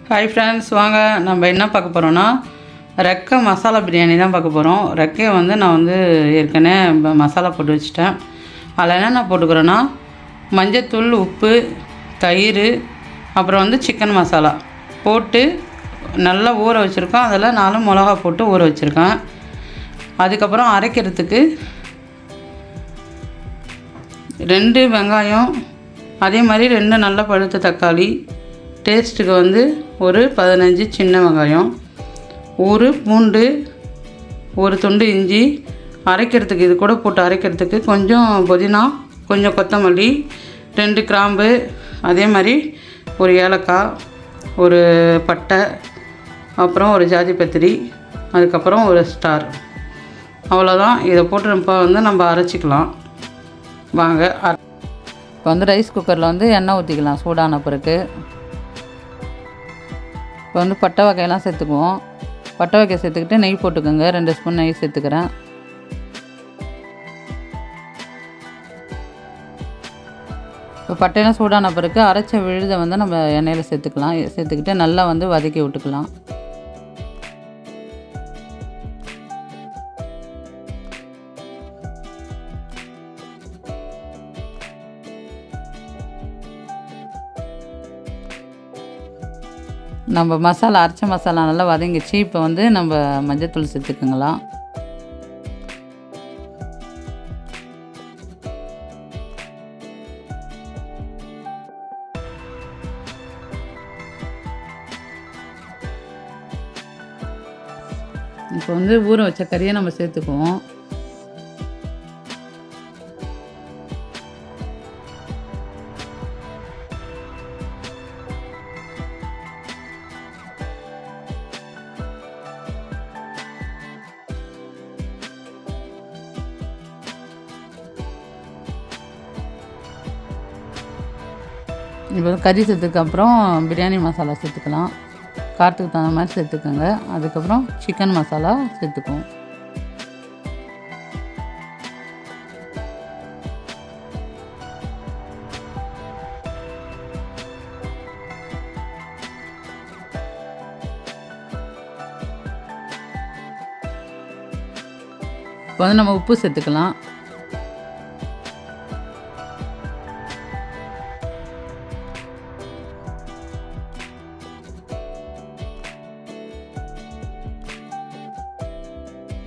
Hi friends, வாங்க நம்ம என்ன பார்க்க போகிறோன்னா ரெக்கை மசாலா பிரியாணி தான் பார்க்க போகிறோம். ரெக்கையை நான் ஏற்கனவே மசாலா போட்டு வச்சுட்டேன். அதில் என்னென்ன போட்டுக்கிறேன்னா மஞ்சத்தூள், உப்பு, தயிர், அப்புறம் சிக்கன் மசாலா போட்டு நல்லா ஊற வச்சுருக்கோம். அதில் 4 மிளகா போட்டு ஊற வச்சுருக்கேன். அதுக்கப்புறம் அரைக்கிறதுக்கு 2 வெங்காயம், அதே மாதிரி 2 நல்ல பழுத்த தக்காளி, டேஸ்ட்டுக்கு ஒரு 15 சின்ன வெங்காயம், ஒரு பூண்டு, ஒரு துண்டு இஞ்சி, அரைக்கிறதுக்கு இது கூட போட்டு அரைக்கிறதுக்கு கொஞ்சம் புதினா, கொஞ்சம் கொத்தமல்லி, 2 கிராம்பு, அதே மாதிரி ஒரு ஏலக்காய், ஒரு பட்டை, அப்புறம் ஒரு ஜாதிபத்திரி, அதுக்கப்புறம் ஒரு ஸ்டார். அவ்வளோதான். இதை போட்டு இப்போ நம்ம அரைச்சிக்கலாம். வாங்க. இப்போ ரைஸ் குக்கரில் எண்ணெய் ஊற்றிக்கலாம் சூடான பிறகு. இப்போ பட்டை வகையெல்லாம் சேர்த்துக்குவோம். பட்டை வகை சேர்த்துக்கிட்டு நெய் போட்டுக்கோங்க. 2 ஸ்பூன் நெய் சேர்த்துக்கிறேன். இப்போ பட்டையெல்லாம் சூடான பிறகு அரைச்ச விழுதை நம்ம எண்ணெயில் சேர்த்துக்கலாம். சேர்த்துக்கிட்டு நல்லா வதக்கி விட்டுக்கலாம். நம்ம மசாலா அரைச்ச மசாலா நல்லா வதங்கிச்சு. இப்போ நம்ம மஞ்சத்தூள் சேர்த்துக்குங்களாம். இப்போ ஊற வச்ச கறியை நம்ம சேர்த்துக்குவோம். இப்போ கறி சேர்த்துக்கப்புறம் பிரியாணி மசாலா சேர்த்துக்கலாம். காரத்துக்கு தகுந்த மாதிரி சேர்த்துக்கோங்க. அதுக்கப்புறம் சிக்கன் மசாலா சேர்த்துக்குவோம். இப்போ நம்ம உப்பு சேர்த்துக்கலாம்.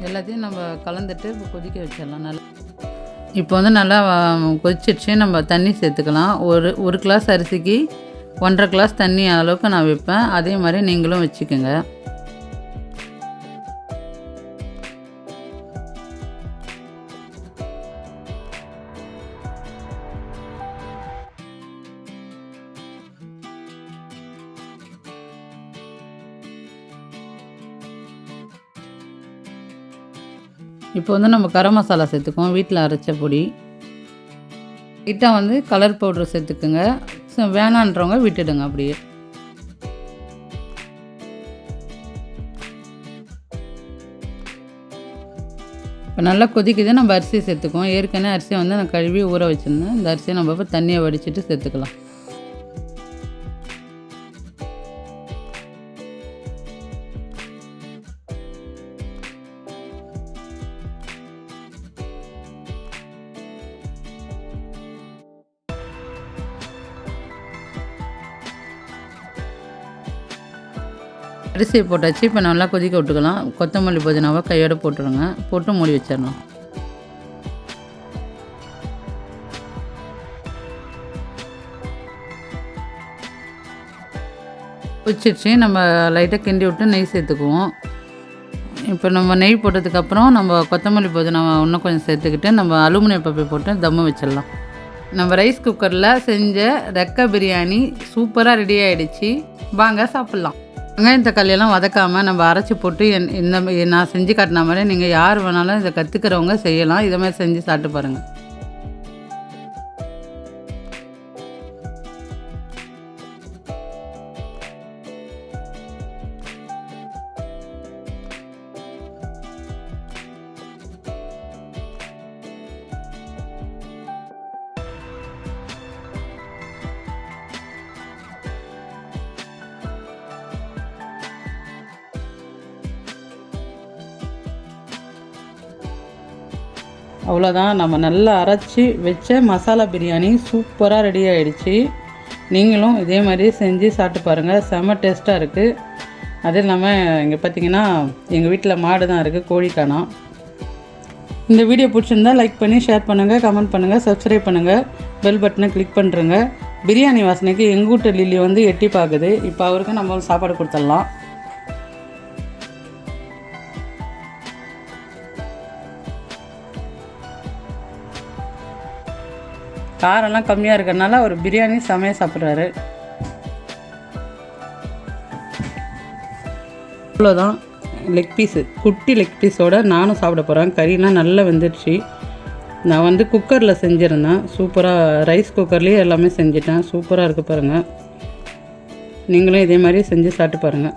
எல்லாத்தையும் நம்ம கலந்துட்டு இப்போ கொதிக்க வச்சிடலாம். நல்லா இப்போ நல்லா கொதிச்சிடுச்சு. நம்ம தண்ணி சேர்த்துக்கலாம். ஒரு கிளாஸ் அரிசிக்கு 1.5 கிளாஸ் தண்ணி அளவுக்கு நான் வைப்பேன். அதே மாதிரி நீங்களும் வச்சுக்கோங்க. இப்போ நம்ம கரம் மசாலா சேர்த்துக்குவோம். வீட்டில் அரைச்ச பொடி. லைட்டாக கலர் பவுடர் சேர்த்துக்குங்க. வேணான்றவங்க விட்டுடுங்க அப்படியே. இப்போ நல்லா கொதிக்குது. நம்ம அரிசியை சேர்த்துக்குவோம். ஏற்கனவே அரிசியை நான் கழுவி ஊற வச்சுருந்தேன். இந்த அரிசியை நம்ம இப்போ தண்ணியை வடிச்சிட்டு சேர்த்துக்கலாம். அரிசியை போட்டாச்சு. இப்போ நல்லா கொதிக்க விட்டுக்கலாம். கொத்தமல்லி புதினாவை கையோடு போட்டுருங்க. போட்டு மூடி வச்சிடணும். வச்சிடுச்சு. நம்ம லைட்டாக கிண்டி விட்டு நெய் சேர்த்துக்குவோம். இப்போ நம்ம நெய் போட்டதுக்கப்புறம் நம்ம கொத்தமல்லி புதினாவை இன்னும் கொஞ்சம் சேர்த்துக்கிட்டு நம்ம அலுமினியம் பப்பை போட்டு தம்மு வச்சிடலாம். நம்ம ரைஸ் குக்கரில் செஞ்ச ரெக்கை பிரியாணி சூப்பராக ரெடி ஆகிடுச்சு. வாங்க சாப்பிட்லாம். வெங்காயம் தக்காளியெல்லாம் வதக்காமல் நம்ம அரைச்சி போட்டு நான் செஞ்சு காட்டின மாதிரி நீங்கள் யார் வேணாலும் இதை கற்றுக்கிறவங்க செய்யலாம். இதை மாதிரி செஞ்சு சாப்பிட்டு பாருங்கள். அவ்வளோதான், நம்ம நல்லா அரைச்சி வச்ச மசாலா பிரியாணி சூப்பராக ரெடி ஆகிடுச்சு. நீங்களும் இதே மாதிரி செஞ்சு சாப்பிட்டு பாருங்கள், செம்ம டேஸ்ட்டாக இருக்குது. அது இல்லாமல் இங்கே பார்த்திங்கன்னா எங்கள் வீட்டில் மாடு தான் இருக்குது, கோழி காணோம். இந்த வீடியோ பிடிச்சிருந்தால் லைக் பண்ணி ஷேர் பண்ணுங்கள், கமெண்ட் பண்ணுங்கள், சப்ஸ்கிரைப் பண்ணுங்கள், பெல் பட்டனை கிளிக் பண்ணுறேங்க. பிரியாணி வாசனைக்கு எங்கள் வீட்டு லில்லி வந்து எட்டி பார்க்குது. இப்போ அவருக்கு நம்ம சாப்பாடு கொடுத்துடலாம். காரெல்லாம் கம்மியாக இருக்கிறதுனால அவர் பிரியாணி செமையாக சாப்பிட்றாரு. அவ்வளோதான், லெக் பீஸு, குட்டி லெக் பீஸோடு நானும் சாப்பிட போகிறேன். கறிலாம் நல்லா வெந்துடுச்சு. நான் வந்து குக்கரில் செஞ்சுருந்தேன், சூப்பராக ரைஸ் குக்கர்லேயே எல்லாமே செஞ்சுட்டேன். சூப்பராக இருக்குது பாருங்கள். நீங்களும் இதே மாதிரி செஞ்சு சாப்பிட்டு பாருங்கள்.